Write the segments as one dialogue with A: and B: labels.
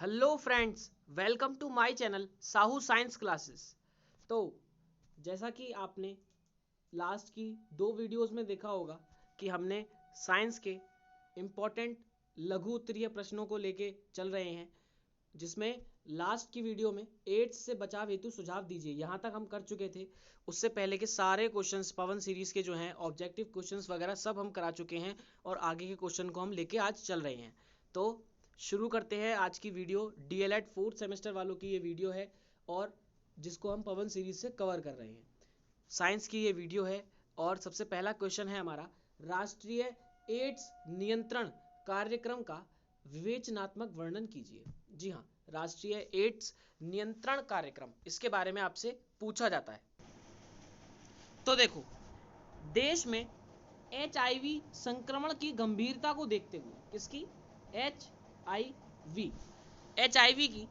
A: Hello friends, welcome to my channel Sahu science classes. तो जैसा कि आपने लास्ट की दो वीडियोस में देखा होगा कि हमने साइंस के इम्पोर्टेंट लघु उत्तरीय प्रश्नों को लेके चल रहे हैं, जिसमें लास्ट की वीडियो में एड्स से बचाव हेतु सुझाव दीजिए यहाँ तक हम कर चुके थे। उससे पहले के सारे क्वेश्चंस पवन सीरीज के जो हैं ऑब्जेक्टिव क्वेश्चंस वगैरह सब हम करा चुके हैं और आगे के क्वेश्चन को हम लेके आज चल रहे हैं। तो शुरू करते हैं आज की वीडियो। डीएलएड फोर्थ सेमेस्टर वालों की ये वीडियो है और जिसको हम पवन सीरीज से कवर कर रहे हैं। साइंस की ये वीडियो है और सबसे पहला क्वेश्चन है हमारा, राष्ट्रीय एड्स नियंत्रण कार्यक्रम का विवेचनात्मक वर्णन कीजिए। जी हाँ, राष्ट्रीय एड्स नियंत्रण कार्यक्रम, इसके बारे में आपसे पूछा जाता है। तो देखो, देश में एचआईवी संक्रमण की गंभीरता को देखते हुए, किसकी? एचआईवी की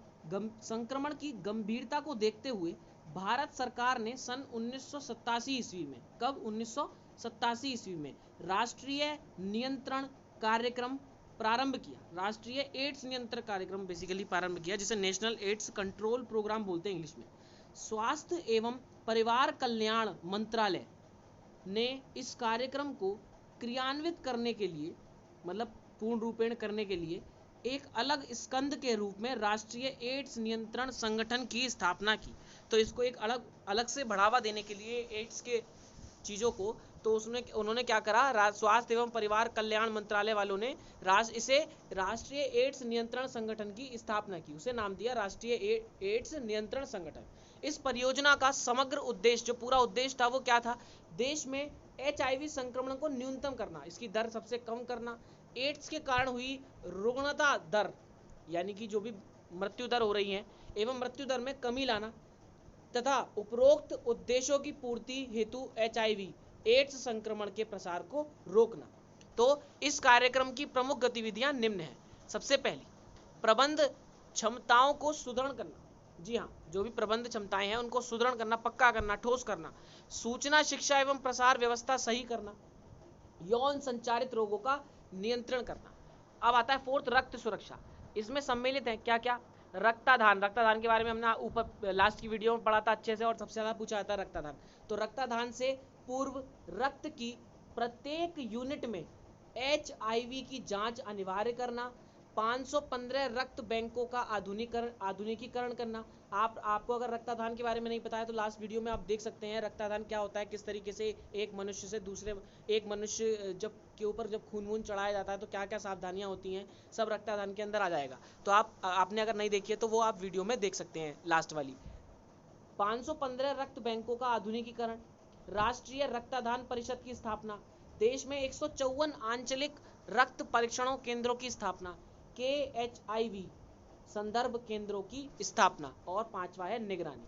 A: संक्रमण की गंभीरता को देखते हुए भारत सरकार ने सन 1987 ईस्वी में, कब? 1987 ईस्वी में राष्ट्रीय नियंत्रण कार्यक्रम प्रारंभ किया। राष्ट्रीय एड्स नियंत्रण कार्यक्रम बेसिकली प्रारंभ किया, जिसे नेशनल एड्स कंट्रोल प्रोग्राम बोलते हैं इंग्लिश में। स्वास्थ्य एवं परिवार कल्याण मंत्रालय ने इस कार्यक्रम को क्रियान्वित करने के लिए, मतलब पूर्ण रूपेण करने के लिए, एक अलग स्कंद के रूप में राष्ट्रीय एड्स नियंत्रण संगठन की स्थापना की। तो इसको एक अलग से बढ़ावा देने के लिए एड्स के चीज़ों को, तो उसमें उन्होंने क्या करा, स्वास्थ्य एवं परिवार कल्याण मंत्रालय वालों ने इसे राष्ट्रीय एड्स नियंत्रण संगठन की स्थापना की। उसे नाम दिया राष्ट्रीय एड्स नियंत्रण संगठन। इस परियोजना का समग्र उद्देश्य, जो पूरा उद्देश्य था वो क्या था? देश में एचआईवी संक्रमण को न्यूनतम करना, इसकी दर सबसे कम करना, एड्स के कारण हुई रुग्णता दर, यानी कि जो भी मृत्यु दर हो रही है, एवं मृत्यु दर में कमी लाना, तथा उपरोक्त उद्देश्यों की पूर्ति हेतु एचआईवी एड्स संक्रमण के प्रसार को रोकना। तो इस कार्यक्रम की प्रमुख गतिविधियां निम्न हैं। सबसे पहली, प्रबंध क्षमताओं को सुदृढ़ करना। जी हाँ, जो भी प्रबंध क्षमताएं हैं उनको सुदृढ़ करना, पक्का करना, ठोस करना। सूचना शिक्षा एवं प्रसार व्यवस्था सही करना। यौन संचारित रोगों का नियंत्रण करना। अब आता है फोर्थ, रक्त सुरक्षा। इसमें सम्मिलित है क्या क्या? रक्तादान। रक्तादान के बारे में हमने ऊपर लास्ट की वीडियो में पढ़ा था अच्छे से, और सबसे ज्यादा पूछा जाता है रक्तादान। तो रक्तादान से पूर्व रक्त की प्रत्येक यूनिट में एचआईवी की जांच अनिवार्य करना। 515 रक्त बैंकों का आधुनिकीकरण करना। आपको अगर रक्तदान के बारे में नहीं पता है तो लास्ट वीडियो में आप देख सकते हैं रक्तदान क्या होता है, किस तरीके से एक मनुष्य से दूसरे, एक मनुष्य जब के ऊपर जब खून वून चढ़ाया जाता है तो क्या क्या सावधानियां होती हैं, सब रक्तदान के अंदर आ जाएगा। तो आपने अगर नहीं देखी है तो वो आप वीडियो में देख सकते हैं, लास्ट वाली। 515 रक्त बैंकों का आधुनिकीकरण। राष्ट्रीय रक्तदान परिषद की स्थापना। देश में 154 आंचलिक रक्त परीक्षणों केंद्रों की स्थापना। KHIV संदर्भ केंद्रों की स्थापना। और पांचवा है निगरानी।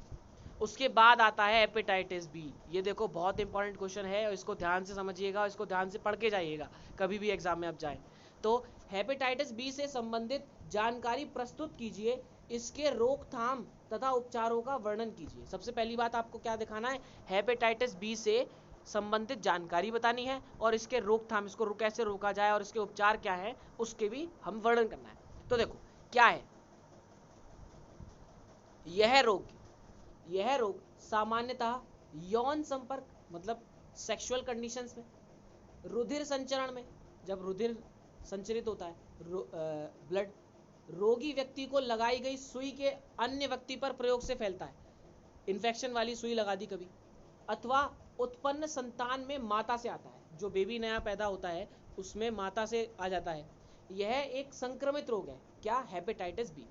A: उसके बाद आता है हेपेटाइटिस बी। ये देखो बहुत इंपॉर्टेंट क्वेश्चन है और इसको ध्यान से समझिएगा, इसको ध्यान से पढ़ के जाइएगा कभी भी एग्जाम में आप जाएं। तो हेपेटाइटिस बी से संबंधित जानकारी प्रस्तुत कीजिए, इसके रोकथाम तथा उपचारों का वर्णन कीजिए। सबसे पहली बात आपको क्या दिखाना है? हेपेटाइटिस बी से संबंधित जानकारी बतानी है और इसके रोकथाम, इसको कैसे रोका जाए और इसके उपचार क्या है उसके भी हम वर्णन करना है। तो देखो क्या है यह रोग सामान्यतः यौन संपर्क, मतलब सेक्सुअल कंडीशंस में, रुधिर संचरण में, जब रुधिर संचरित होता है, ब्लड, रोगी व्यक्ति को लगाई गई सुई के अन्य व्यक्ति पर प्रयोग से फैलता है। इन्फेक्शन वाली सुई लगा दी कभी, अथवा उत्पन्न संतान में माता से आता है, जो बेबी नया पैदा होता है उसमें माता से आ जाता है। यह एक संक्रमित रोग है। क्या? Hepatitis B.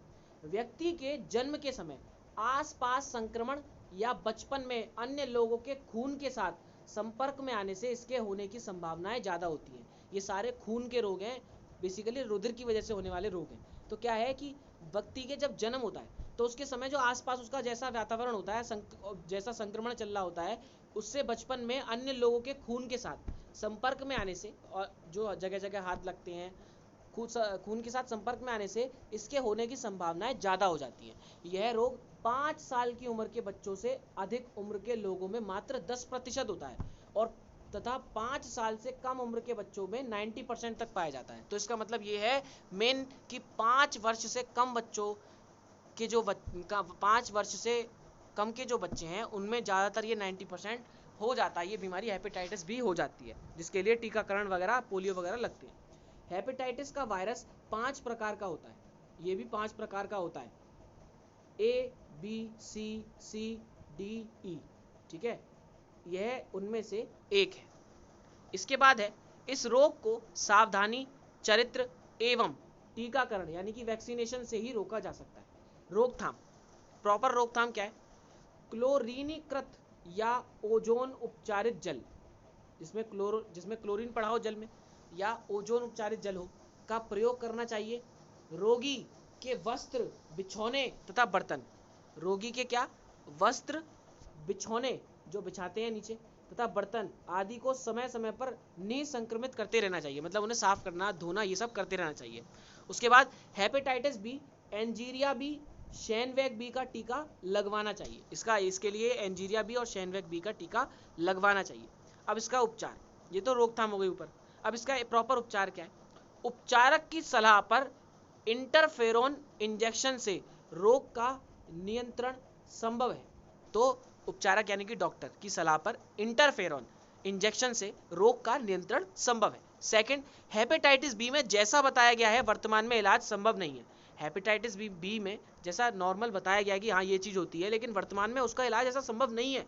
A: व्यक्ति के जन्म के समय आसपास संक्रमण या बचपन में अन्य लोगों के खून के साथ संपर्क में आने से इसके होने की संभावनाएं ज़्यादा होती हैं। ये सारे खून के रोग हैं, बेसिकली रुधिर की वजह से होने वाले रोग हैं। तो क्या है कि व्यक्ति के जब जन्म होता है तो उसके समय जो आसपास उसका जैसा वातावरण होता है, जैसा संक्रमण चल रहा होता है, उससे बचपन में अन्य लोगों के खून के साथ संपर्क में आने से, और जो जगह जगह हाथ लगते हैं, खून के साथ संपर्क में आने से इसके होने की संभावनाएं ज़्यादा हो जाती हैं। यह रोग 5 साल की उम्र के बच्चों से अधिक उम्र के लोगों में मात्र 10% होता है और तथा 5 साल से कम उम्र के बच्चों में 90% तक पाया जाता है। तो इसका मतलब ये है मेन कि 5 वर्ष से कम बच्चों के जो 5 वर्ष से कम के जो बच्चे हैं उनमें ज़्यादातर ये 90% हो जाता है, ये बीमारी हेपेटाइटिस बी हो जाती है, जिसके लिए टीकाकरण वगैरह पोलियो वगैरह लगते हैं। हेपेटाइटिस का वायरस 5 प्रकार का होता है, ये भी 5 प्रकार का होता है, A B C C D E, ठीक है, यह उनमें से एक है। इसके बाद है इस रोग को सावधानी, चरित्र एवं टीकाकरण यानी कि वैक्सीनेशन से ही रोका जा सकता है। रोकथाम, प्रॉपर रोकथाम क्या है? क्लोरीनीकृत या ओजोन उपचारित जल, जिसमें क्लोरीन पड़ा हो जल में या ओजोन उपचारित जल हो का प्रयोग करना चाहिए। रोगी के वस्त्र, बिछौने तथा बर्तन, रोगी के क्या? वस्त्र, बिछौने जो बिछाते हैं नीचे, तथा बर्तन आदि को समय समय पर निसंक्रमित करते रहना चाहिए, मतलब उन्हें साफ करना, धोना, ये सब करते रहना चाहिए। उसके बाद हेपेटाइटिस बी, एंजीरिया बी, शैनवेग बी का टीका लगवाना चाहिए। इसके लिए एंजीरिया बी और शैनवेग बी का टीका लगवाना चाहिए। अब इसका उपचार, ये तो रोकथाम हो गई ऊपर, अब इसका प्रॉपर उपचार क्या है? उपचारक की सलाह पर इंटरफेरोन इंजेक्शन से रोग का नियंत्रण संभव है। तो उपचारक यानी कि डॉक्टर की सलाह पर इंटरफेरोन इंजेक्शन से रोग का नियंत्रण संभव है। सेकंड, हेपेटाइटिस बी में जैसा बताया गया है वर्तमान में इलाज संभव नहीं है। हेपेटाइटिस बी में जैसा नॉर्मल बताया गया कि हाँ ये चीज होती है, लेकिन वर्तमान में उसका इलाज ऐसा संभव नहीं है।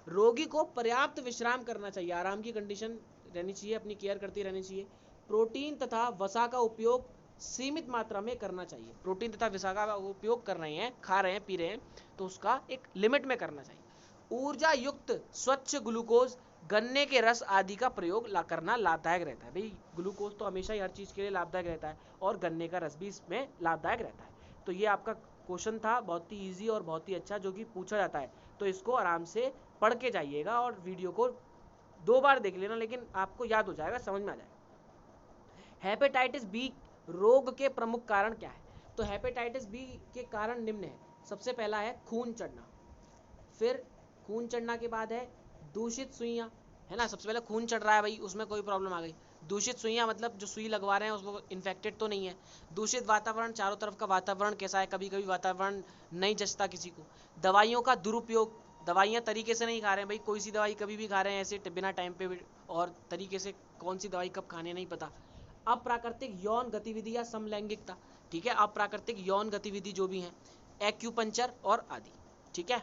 A: रोगी को पर्याप्त विश्राम करना चाहिए, आराम की कंडीशन रहनी चाहिए, अपनी केयर करती रहनी चाहिए। प्रोटीन तथा वसा का उपयोग सीमित मात्रा में करना चाहिए। प्रोटीन तथा वसा का उपयोग कर रहे हैं, खा रहे हैं, पी रहे हैं, तो उसका एक लिमिट में करना चाहिए। ऊर्जा युक्त स्वच्छ ग्लूकोज, गन्ने के रस आदि का प्रयोग करना लाभदायक रहता है। भाई ग्लूकोज तो हमेशा ही हर चीज़ के लिए लाभदायक रहता है और गन्ने का रस भी इसमें लाभदायक रहता है। तो ये आपका क्वेश्चन था, बहुत ही ईजी और बहुत ही अच्छा, जो कि पूछा जाता है। तो इसको आराम से पढ़ के जाइएगा और वीडियो को 2 बार देख लेना, लेकिन आपको याद हो जाएगा, समझ में आ जाएगा। हेपेटाइटिस बी रोग के प्रमुख कारण क्या है? तो हेपेटाइटिस बी के कारण निम्न है। सबसे पहला है खून चढ़ना, फिर खून चढ़ना के बाद है दूषित सुइयां, है ना। सबसे पहले खून चढ़ रहा है भाई, उसमें कोई प्रॉब्लम आ गई। दूषित सुइयां मतलब जो सुई लगवा रहे हैं उसको इन्फेक्टेड तो नहीं है। दूषित वातावरण, चारों तरफ का वातावरण कैसा है, कभी कभी वातावरण नहीं जचता किसी को। दवाइयों का दुरुपयोग, दवाइयाँ तरीके से नहीं खा रहे हैं भाई, कोई सी दवाई कभी भी खा रहे हैं ऐसे बिना टाइम पे, और तरीके से कौन सी दवाई कब खाने नहीं पता। अप्राकृतिक यौन गतिविधि या समलैंगिकता, ठीक है, अप्राकृतिक यौन गतिविधि जो भी है, एक्यूपंक्चर और आदि, ठीक है।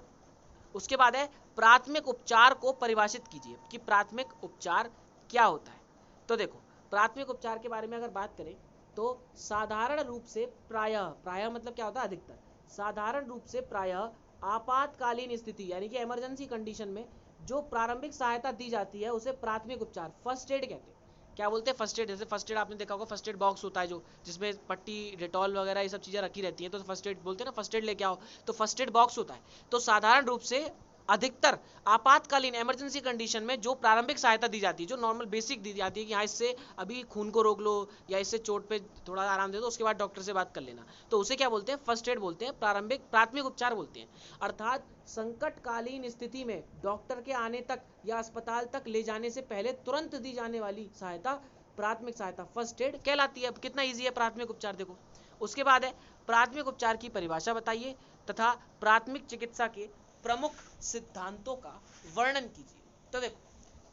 A: उसके बाद है प्राथमिक उपचार को परिभाषित कीजिए कि प्राथमिक उपचार क्या होता है। तो देखो, प्राथमिक उपचार के बारे में अगर बात करें तो साधारण रूप से प्रायः मतलब क्या होता है? अधिकतर। साधारण रूप से प्रायः आपातकालीन स्थिति यानी कि इमरजेंसी कंडीशन में जो प्रारंभिक सहायता दी जाती है उसे प्राथमिक उपचार, फर्स्ट एड कहते हैं। क्या बोलते हैं? First aid. जैसे फर्स्ट एड आपने देखा होगा, फर्स्ट एड बॉक्स होता है जो, जिसमें पट्टी, डेटॉल वगैरह ये सब चीज़ें रखी रहती हैं, तो फर्स्ट एड बोलते हैं ना, फर्स्ट एड लेके आओ, तो फर्स्ट एड बॉक्स होता है। तो साधारण रूप से अधिकतर आपातकालीन इमरजेंसी कंडीशन में जो प्रारंभिक सहायता दी जाती है, जो नॉर्मल बेसिक दी जाती है कि हाँ इससे अभी खून को रोक लो या इससे चोट पे थोड़ा आराम दे दो, उसके बाद डॉक्टर से बात कर लेना, तो उसे क्या बोलते हैं? फर्स्ट एड बोलते हैं, प्राथमिक उपचार बोलते हैं। अर्थात संकटकालीन स्थिति में डॉक्टर के आने तक या अस्पताल तक ले जाने से पहले तुरंत दी जाने वाली सहायता प्राथमिक सहायता, फर्स्ट एड कहलाती है। अब कितना ईजी है प्राथमिक उपचार, देखो। उसके बाद है प्राथमिक उपचार की परिभाषा बताइए तथा प्राथमिक चिकित्सा के प्रमुख सिद्धांतों का वर्णन कीजिए। तो देखो,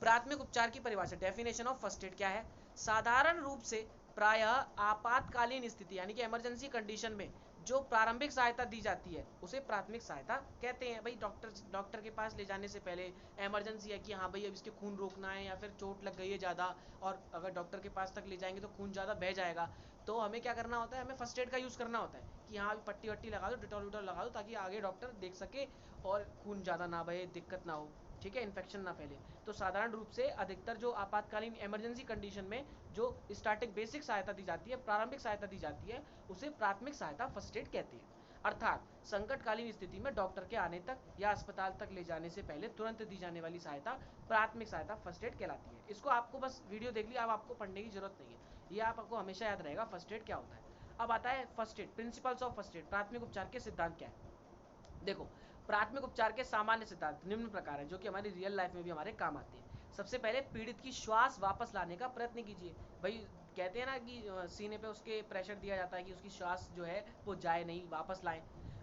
A: प्राथमिक उपचार की परिभाषा, डेफिनेशन ऑफ फर्स्ट एड क्या है? साधारण रूप से प्रायः आपातकालीन स्थिति यानी कि इमरजेंसी कंडीशन में जो प्रारंभिक सहायता दी जाती है उसे प्राथमिक सहायता कहते हैं। भाई डॉक्टर के पास ले जाने से पहले इमरजेंसी है कि हाँ भाई अब इसके खून रोकना है या फिर चोट लग गई है ज़्यादा, और अगर डॉक्टर के पास तक ले जाएंगे तो खून ज़्यादा बह जाएगा, तो हमें क्या करना होता है? हमें फर्स्ट एड का यूज़ करना होता है कि हाँ पट्टी वट्टी लगा दो, डिटॉल विटॉल लगा दो, ताकि आगे डॉक्टर देख सके और खून ज़्यादा ना बहे, दिक्कत ना हो, ठीक है, इन्फेक्शन ना फैले। तो साधारण रूप से अधिकतर जो आपातकालीन इमरजेंसी कंडीशन में जो स्टार्टिंग बेसिक सहायता दी जाती है, प्रारंभिक सहायता दी जाती है, उसे प्राथमिक सहायता फर्स्ट एड कहते हैं। अर्थात संकटकालीन स्थिति में डॉक्टर के आने तक या अस्पताल तक ले जाने से पहले तुरंत दी जाने वाली सहायता प्राथमिक सहायता फर्स्ट एड कहलाती है। इसको आपको बस वीडियो देख लिया, अब आपको पढ़ने की जरूरत नहीं है, ये आपको हमेशा याद रहेगा फर्स्ट एड क्या होता है। अब आता है first aid, principles of first aid, प्राथमिक उपचार के सिद्धांत क्या है। देखो, प्राथमिक उपचार के सामान्य सिद्धांत निम्न प्रकार है, जो कि हमारी रियल लाइफ में भी हमारे काम आते हैं। सबसे पहले पीड़ित की श्वास वापस लाने का प्रयत्न कीजिए। भाई कहते हैं ना कि सीने पे उसके प्रेशर दिया जाता है कि उसकी श्वास जो है वो जाए नहीं, वापस लाएं।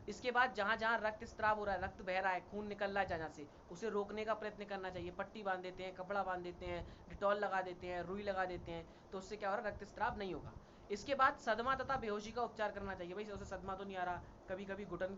A: इसके बाद जहाँ जहाँ रक्त स्त्राव हो रहा है, रक्त बह रहा है, खून निकल रहा है जहाँ से, उसे रोकने का प्रयत्न करना चाहिए। पट्टी बांध देते हैं, कपड़ा बांध देते हैं, डिटॉल लगा देते हैं, रुई लगा देते हैं, तो उससे क्या हो रहा है, रक्त स्त्राव नहीं होगा। इसके बाद सदमा तथा बेहोशी का उपचार करना चाहिए। भाई उसे सदमा तो नहीं आ रहा, कभी कभी घुटन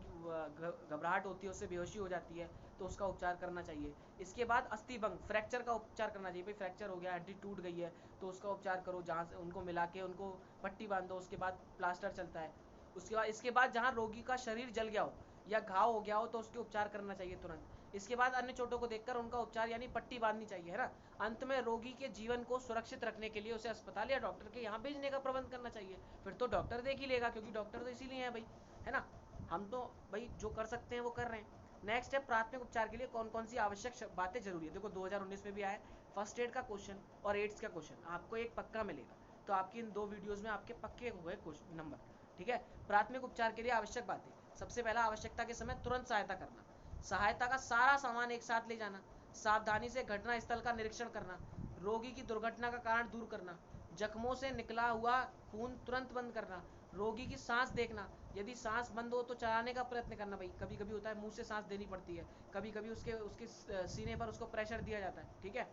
A: घबराहट होती है, उससे बेहोशी हो जाती है, तो उसका उपचार करना चाहिए। इसके बाद अस्थिभंग फ्रैक्चर का उपचार करना चाहिए। भाई फ्रैक्चर हो गया, हड्डी टूट गई है, तो उसका उपचार करो, जहाँ से उनको मिला के उनको पट्टी बांधो, उसके बाद प्लास्टर चलता है। उसके बाद इसके बाद जहाँ रोगी का शरीर जल गया हो या घाव हो गया हो तो उसके उपचार करना चाहिए तुरंत। इसके बाद अन्य चोटों को देखकर उनका उपचार यानी पट्टी बांधनी चाहिए, है ना। अंत में रोगी के जीवन को सुरक्षित रखने के लिए उसे अस्पताल या डॉक्टर के यहाँ भेजने का प्रबंध करना चाहिए। फिर तो डॉक्टर देख ही लेगा, क्योंकि डॉक्टर तो इसीलिए है भाई, है ना। हम तो भाई जो कर सकते हैं वो कर रहे हैं। नेक्स्ट है प्राथमिक उपचार के लिए कौन कौन सी आवश्यक बातें जरूरी है। देखो 2019 में भी आया फर्स्ट एड का क्वेश्चन और एड्स का क्वेश्चन आपको एक पक्का मिलेगा, तो आपकी इन 2 वीडियोस में आपके पक्के हो गए क्वेश्चन नंबर, ठीक है। प्राथमिक उपचार के लिए आवश्यक बातें, सबसे पहला आवश्यकता के समय तुरंत सहायता करना, सहायता का सारा सामान एक साथ ले जाना, सावधानी से घटना स्थल का निरीक्षण करना, रोगी की दुर्घटना का कारण दूर करना, जख्मों से निकला हुआ खून तुरंत बंद करना, रोगी की सांस देखना, यदि सांस बंद हो तो चलाने का प्रयत्न करना। भाई कभी कभी होता है मुंह से सांस देनी पड़ती है, कभी कभी उसके उसके सीने पर उसको प्रेशर दिया जाता है, ठीक है।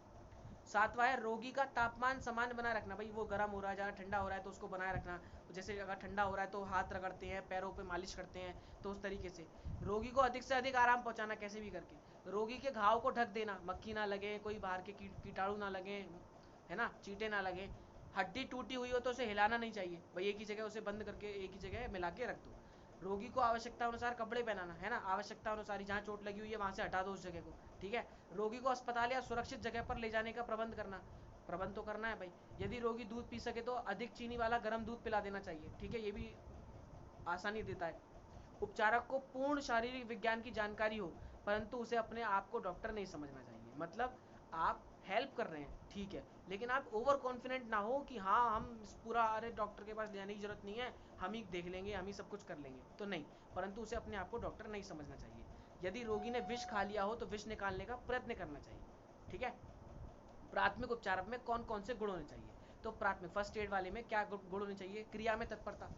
A: सातवां है रोगी का तापमान समान बनाए रखना। भाई वो गर्म हो रहा है, जहाँ ठंडा हो रहा है तो उसको बनाए रखना। जैसे अगर ठंडा हो रहा है तो हाथ रगड़ते हैं, पैरों पे मालिश करते हैं, तो उस तरीके से रोगी को अधिक से अधिक आराम पहुंचाना कैसे भी करके। रोगी के घाव को ढक देना, मक्खी ना लगे, कोई बाहर के कीटाणु ना लगे, है ना, चींटे ना लगे। हड्डी टूटी हुई हो तो उसे हिलाना नहीं चाहिए, भाई एक ही जगह उसे बंद करके एक ही जगह मिला के रख दो। रोगी को आवश्यकता अनुसार कपड़े पहनाना, है ना, आवश्यकता अनुसार जहाँ चोट लगी हुई है वहाँ से हटा दो उस जगह को, ठीक है। रोगी को अस्पताल या सुरक्षित जगह पर ले जाने का प्रबंध करना, प्रबंध तो करना है भाई। यदि रोगी दूध पी सके तो अधिक चीनी वाला गर्म दूध पिला देना चाहिए, ठीक है, ये भी आसानी देता है। उपचारक को पूर्ण शारीरिक विज्ञान की जानकारी हो, परंतु उसे अपने आप को डॉक्टर नहीं समझना चाहिए। मतलब आप हेल्प कर रहे हैं, ठीक है, लेकिन आप ओवर कॉन्फिडेंट ना हो कि हाँ हम पूरा, अरे डॉक्टर के पास जाने की जरूरत नहीं है, हम ही देख लेंगे, हम ही सब कुछ कर लेंगे, तो नहीं। परंतु उसे अपने आप को डॉक्टर नहीं समझना चाहिए। यदि रोगी ने विष खा लिया हो तो विष निकालने का प्रयत्न करना चाहिए, ठीक है। प्राथमिक उपचार में कौन कौन से गुण होने चाहिए, तो प्राथमिक फर्स्ट एड वाले में क्या गुण होने चाहिए, क्रिया में तत्परता,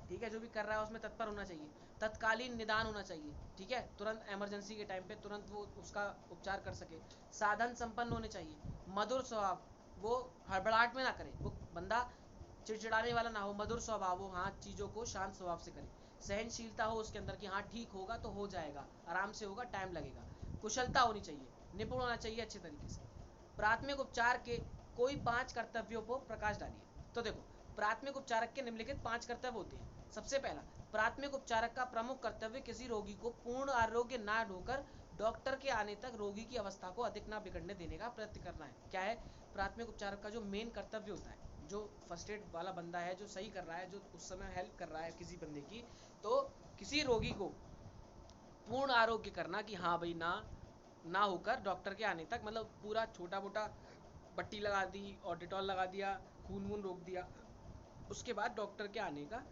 A: ठीक है, जो भी कर रहा है उसमें तत्पर होना चाहिए। तत्कालीन निदान होना चाहिए, ठीक है, तुरंत इमरजेंसी के टाइम पे तुरंत वो उसका उपचार कर सके। साधन संपन्न होने चाहिए। मधुर स्वभाव, वो हड़बड़ाहट में ना करे, वो बंदा चिड़चिड़ाने वाला ना हो, मधुर स्वभाव हो, हाँ चीज़ों को शांत स्वभाव से करे। सहनशीलता हो उसके अंदर कि हाँ ठीक होगा तो हो जाएगा, आराम से होगा, टाइम लगेगा। कुशलता होनी चाहिए, निपुण होना चाहिए अच्छे तरीके से। प्राथमिक उपचार के कोई 5 कर्तव्यों को प्रकाश डालिए। तो देखो प्राथमिक उपचारक के निम्नलिखित 5 कर्तव्य होते हैं। सबसे पहला, प्राथमिक उपचारक का प्रमुख कर्तव्य किसी रोगी को पूर्ण आरोग्य ना ढोकर डॉक्टर के आने तक रोगी की अवस्था को अधिक ना बिगड़ने देने का प्रयत्न करना है। क्या है प्राथमिक उपचारक का जो मेन कर्तव्य होता है, जो फर्स्ट एड वाला बंदा है, जो सही कर रहा है, जो उस समय हेल्प कर रहा है किसी बंदे की, तो किसी रोगी को पूर्ण आरोग्य करना कि हाँ भाई ना होकर डॉक्टर के आने तक, मतलब पूरा छोटा मोटा पट्टी लगा दी और डिटॉल लगा दिया, खून वून रोक दिया, उसके बाद डॉक्टर के आने का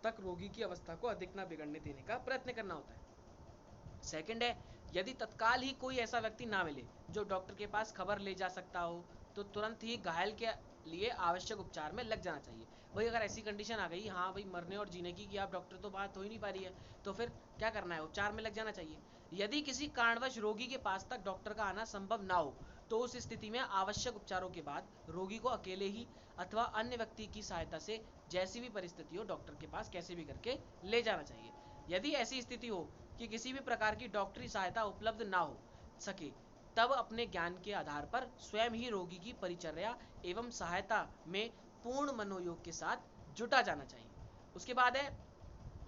A: तक रोगी की अवस्था को अधिक ना बिगड़ने देने का प्रयत्न करना होता है। सेकंड है, यदि तत्काल ही कोई ऐसा व्यक्ति ना मिले जो डॉक्टर के पास खबर ले जा सकता हो तो तुरंत ही घायल के लिए आवश्यक उपचार में लग जाना चाहिए। भाई अगर ऐसी कंडीशन आ गई, हाँ भाई मरने और जीने की, कि आप डॉक्टर तो बात हो ही नहीं पा रही है, तो फिर क्या करना है, उपचार में लग जाना चाहिए। यदि किसी कारणवश रोगी के पास तक डॉक्टर का आना संभव ना हो तो उस स्थिति में आवश्यक उपचारों के बाद रोगी को अकेले ही अथवा अन्य व्यक्ति की सहायता से जैसी भी परिस्थिति हो डॉक्टर के पास कैसे भी करके ले जाना चाहिए। यदि ऐसी स्थिति हो कि किसी भी प्रकार की डॉक्टरी सहायता उपलब्ध ना हो सके तब अपने ज्ञान के आधार पर स्वयं ही रोगी की परिचर्या एवं सहायता में पूर्ण मनोयोग के साथ जुटा जाना चाहिए। उसके बाद है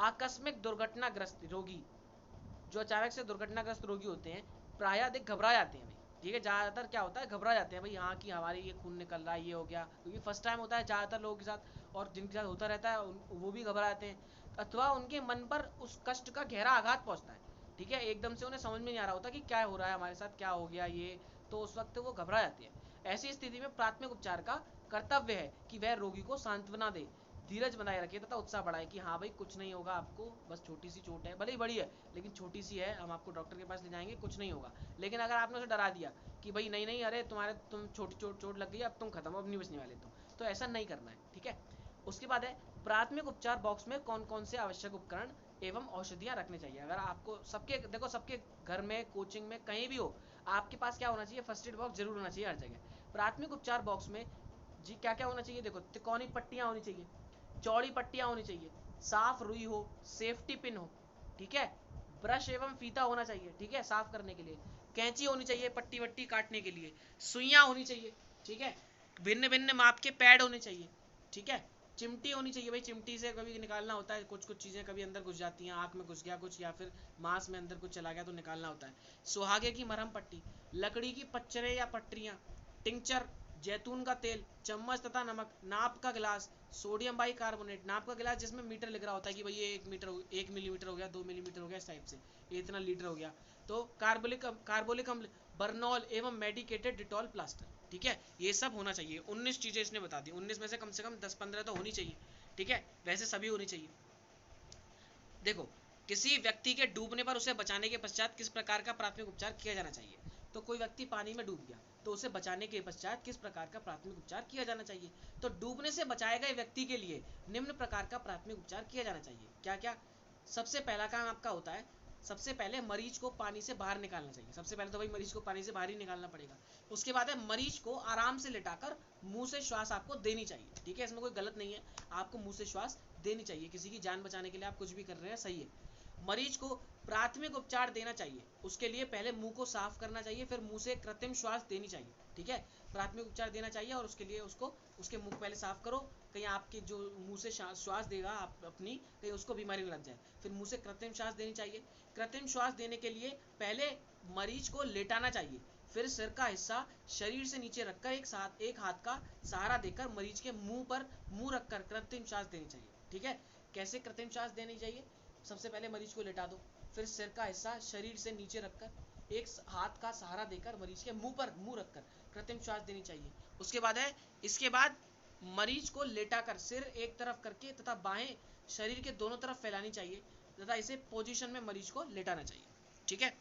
A: आकस्मिक दुर्घटनाग्रस्त रोगी। जो अचानक से दुर्घटनाग्रस्त रोगी होते हैं प्रायः अधिक घबरा जाते हैं, ठीक है, ज़्यादातर क्या होता है घबरा जाते हैं, भाई हाँ कि हमारी ये खून निकल रहा है, ये हो गया, क्योंकि फर्स्ट टाइम होता है ज़्यादातर लोगों के साथ, और जिनके साथ होता रहता है वो भी घबरा जाते हैं, अथवा उनके मन पर उस कष्ट का गहरा आघात पहुंचता है, ठीक है, एकदम से उन्हें समझ में नहीं आ रहा होता कि क्या हो रहा है हमारे साथ, क्या हो गया ये, तो उस वक्त वो घबरा जाते हैं। ऐसी स्थिति में प्राथमिक उपचार का कर्तव्य है कि वह रोगी को सांत्वना दे, धीरज बनाए रखिए तथा उत्साह बढ़ाएं कि हाँ भाई कुछ नहीं होगा आपको, बस छोटी सी चोट है, भले ही बड़ी है लेकिन छोटी सी है, हम आपको डॉक्टर के पास ले जाएंगे, कुछ नहीं होगा। लेकिन अगर आपने उसे डरा दिया कि भाई नहीं नहीं, अरे तुम छोटी चोट लग गई, अब तुम खत्म, अब नहीं बचने वाले तुम, तो ऐसा नहीं करना है, ठीक है। उसके बाद है प्राथमिक उपचार बॉक्स में कौन कौन से आवश्यक उपकरण एवं औषधियाँ रखने चाहिए। अगर आपको सबके देखो, सबके घर में, कोचिंग में, कहीं भी हो, आपके पास क्या होना चाहिए, फर्स्ट एड बॉक्स जरूर होना चाहिए हर जगह। प्राथमिक उपचार बॉक्स में जी क्या क्या होना चाहिए, देखो तिकोनी पट्टियाँ होनी चाहिए, चौड़ी पट्टियाँ होनी चाहिए, साफ रुई हो, सेफ्टी पिन हो, ठीक है, ब्रश एवं फीता होना चाहिए, ठीक है, साफ करने के लिए, कैंची होनी चाहिए पट्टी वट्टी काटने के लिए, सुइयाँ होनी चाहिए, ठीक है, भिन्न भिन्न माप के पैड होने चाहिए, ठीक है, चिमटी होनी चाहिए भाई, चिमटी से कभी निकालना होता है, कुछ कुछ चीज़ें कभी अंदर घुस जाती हैं, आँख में घुस गया कुछ, या फिर मांस में अंदर कुछ चला गया तो निकालना होता है। सुहागे की मरहम पट्टी, लकड़ी की पच्चरे या पट्टियाँ, टिंचर, जैतून का तेल, चम्मच तथा नमक, नाप का गिलास, सोडियम बाई कार्बोनेट, नाप का गिलास जिसमें मीटर लिख रहा होता है कि भाई ये 1 मिलीमीटर हो गया, 2 मिलीमीटर हो गया, इस टाइप से, ये इतना लीटर हो गया। तो कार्बोलिक अम्ल, बर्नॉल एवं मेडिकेटेड डिटॉल प्लास्टर, ठीक है, ये सब होना चाहिए। 19 चीज़ें इसने बता दी, 19 में से कम 10-15 तो होनी चाहिए, ठीक है, वैसे सभी होनी चाहिए। देखो, किसी व्यक्ति के डूबने पर उसे बचाने के पश्चात किस प्रकार का प्राथमिक उपचार किया जाना चाहिए। तो कोई व्यक्ति पानी में डूब गया तो उसे बचाने के पश्चात किस प्रकार का प्राथमिक उपचार किया जाना चाहिए। तो डूबने से बचाए गए व्यक्ति के लिए निम्न प्रकार का प्राथमिक उपचार किया जाना चाहिए। क्या क्या? सबसे पहला काम आपका होता है, सबसे पहले मरीज को पानी से बाहर निकालना चाहिए। सबसे पहले तो भाई मरीज को पानी से बाहर ही निकालना पड़ेगा। उसके बाद है मरीज को आराम से लिटाकर मुंह से श्वास आपको देनी चाहिए, ठीक है, इसमें कोई गलत नहीं है, आपको मुंह से श्वास देनी चाहिए। किसी की जान बचाने के लिए आप कुछ भी कर रहे हैं, सही है। मरीज को प्राथमिक उपचार देना चाहिए, उसके लिए पहले मुंह को साफ करना चाहिए, फिर मुंह से कृत्रिम श्वास देनी चाहिए, ठीक है। प्राथमिक उपचार देना चाहिए और उसके लिए उसको उसके मुंह पहले साफ करो, कहीं आपके जो मुंह से श्वास देगा आप अपनी, कहीं उसको बीमारी लग जाए। फिर मुंह से कृत्रिम श्वास देनी चाहिए। कृत्रिम श्वास देने के लिए पहले मरीज को लेटाना चाहिए, फिर सिर का हिस्सा शरीर से नीचे रखकर एक हाथ का सहारा देकर मरीज के मुंह पर मुंह रखकर कृत्रिम श्वास देनी चाहिए, ठीक है। कैसे कृत्रिम श्वास देनी चाहिए? सबसे पहले मरीज को लेटा दो, फिर सिर का हिस्सा शरीर से नीचे रखकर एक हाथ का सहारा देकर मरीज के मुंह पर मुंह रखकर कृत्रिम श्वास देनी चाहिए। उसके बाद है, इसके बाद मरीज को लेटाकर सिर एक तरफ करके तथा बाहें शरीर के दोनों तरफ फैलानी चाहिए तथा इसे पोजीशन में मरीज को लेटाना चाहिए, ठीक है।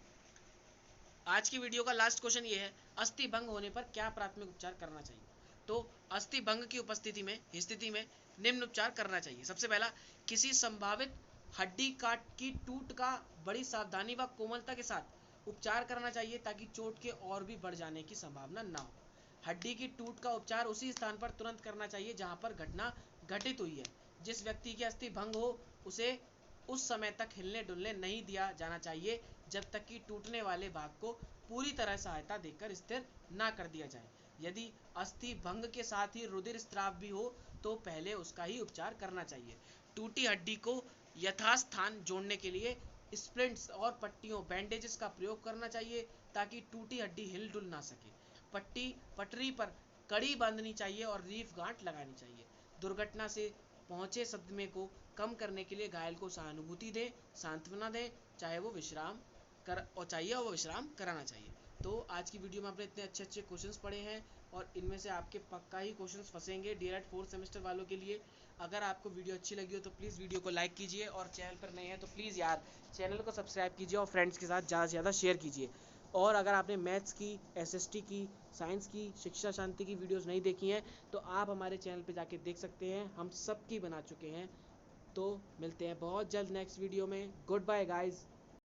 A: आज की वीडियो का लास्ट क्वेश्चन ये है, अस्थि भंग होने पर क्या प्राथमिक उपचार करना चाहिए। तो अस्थि भंग की स्थिति में निम्न उपचार करना चाहिए। सबसे पहला, किसी संभावित हड्डी काट की टूट का बड़ी सावधानी व कोमलता के साथ उपचार करना चाहिए ताकि चोट के और भी बढ़ जाने की संभावना ना हो। हड्डी की टूट का उपचार उसी स्थान पर तुरंत करना चाहिए जहां पर घटना घटित हुई है। जिस व्यक्ति की अस्थि भंग हो उसे उस समय तक हिलने डुलने नहीं दिया जाना चाहिए जब तक कि टूटने वाले भाग को पूरी तरह सहायता देकर स्थिर ना कर दिया जाए। यदि अस्थि भंग के साथ ही रुधिर स्त्राव भी हो तो पहले उसका ही उपचार करना चाहिए। टूटी हड्डी को यथास्थान जोड़ने के लिए स्प्लिंट्स और पट्टियों बैंडेजेस का प्रयोग करना चाहिए ताकि टूटी हड्डी हिल डुल ना सके। पटरी पर कड़ी बांधनी चाहिए और रीफ गांठ लगानी चाहिए। दुर्घटना से पहुंचे सदमे को कम करने के लिए घायल को सहानुभूति दें, सांत्वना दें, चाहे वो विश्राम कराना चाहिए। तो आज की वीडियो में आपने इतने अच्छे अच्छे क्वेश्चंस पढ़े हैं और इनमें से आपके पक्का ही क्वेश्चंस फंसेंगे डीएलएड 4th सेमेस्टर वालों के लिए। अगर आपको वीडियो अच्छी लगी हो तो प्लीज़ वीडियो को लाइक कीजिए और चैनल पर नए हैं तो प्लीज़ यार चैनल को सब्सक्राइब कीजिए और फ्रेंड्स के साथ ज़्यादा से ज़्यादा शेयर कीजिए। और अगर आपने मैथ्स की, एसएसटी की, साइंस की, शिक्षा शांति की वीडियोस नहीं देखी हैं तो आप हमारे चैनल पे जाके देख सकते हैं, हम सबकी बना चुके हैं। तो मिलते हैं बहुत जल्द नेक्स्ट वीडियो में। Good bye guys.